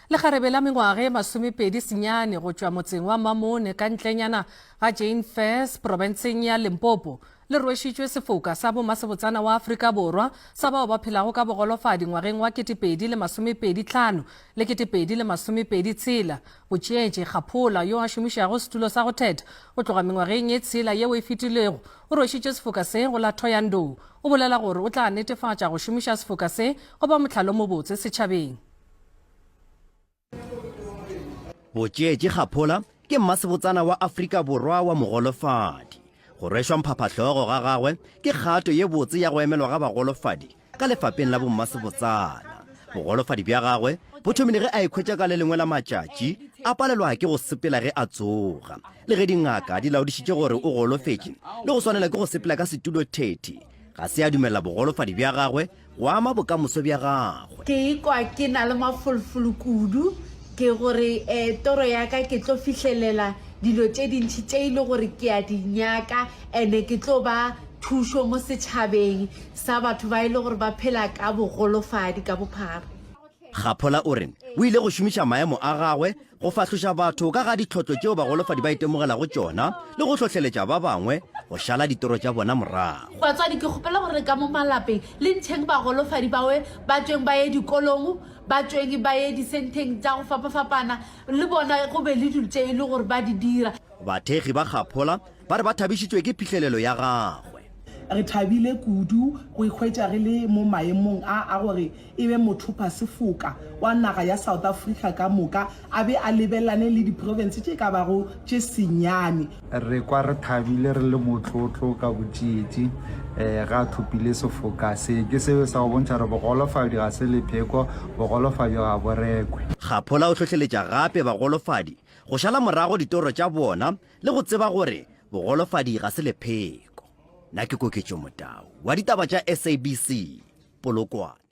le kgarebe la mengwaga e 29 go tšwa motseng wa Mamone ka ntlenyana ga Jane First profenseng ya Limpopo le rwešitšwe sefoka sa bomasebotsana wa Afrika Borwa sa bao ba phelago ka bogolofadi ngwageng wa 2025 le 2026 go tšeetše Kgaphola yo a šomišago setulo sa go thetha go tloga mengwageng ye tshela yeo e fetilego o rwešitše sefoka se go la Thohoyandou o bolela gore o tla netefatša go šomiša sefoka se go ba mohlalo mo botse setšhabeng. Botšeetše Kgaphola ke mmasebotsana wa Afrika Borwa wa mogolofadi. Go rwešwa mphaphahlogo ga gagwe ke kgato ye botse ya go emelwa ga bagolofadi ka lefapeng la bomasebotsana. Bogolofadi bja gagwe bo thomile ge a ikhwetša ka le lengwe la matšatši a palelwa ke go sepela ge a tsoga le ge dingaka di laodišitše gore o golofetše le go swanela ke go sepela ka setulo 30 ga se a dumela bogolofadi bja gagwe go ama bokamoso bja gagwe. Ke ikwa ke na le mafolofolo kudu ke gore toro ya ka ke tlo fihlelela dilo tše dintši tše ile gore ke a di nyaka ene ke tlo ba thušo mo setšhabeng sa batho ba ile gore ba phela ka bogolofadi ka bophara. Kgaphola o re o ile go šomiša maemo a gagwe go fahloša batho ka ga ditlhotlo tšeo bagolofadi ba itemogelago tšona le go hlohleletša ba bangwe go šala ditoro tša bona morago. Batswadi ke kgopela gore ka mo malapeng le ntšheng bagolofadi bawe ba tšweng ba ye dikolong ba tšweng ba ye disenteng tša go fapafapana le bona go be le dilo tše e le gore ba di dira. Bathegi ba Kgaphola ba re ba thabišitšwe ke phihlelelo ya gagwe. Re thabile kudu go ikhwetša re le mo maemong a gore e be mothopa sefoka wa naga ya South Africa ka moka a be a lebelane le diprovince tše ka bago tše senyane. Re kwa re thabile re le motlotlo ka botšeetši ga thopile sefoka se ke seo sa go bontšha re bogolofadi ga se lepheko bogolofadi ga borekwe. Kgaphola o hlohleletša gape bagolofadi go šala morago ditoro tša bona le go tseba gore bogolofadi ga se lepheko. Na ke Koketšo Motau wa ditaba tša SABC Polokwane.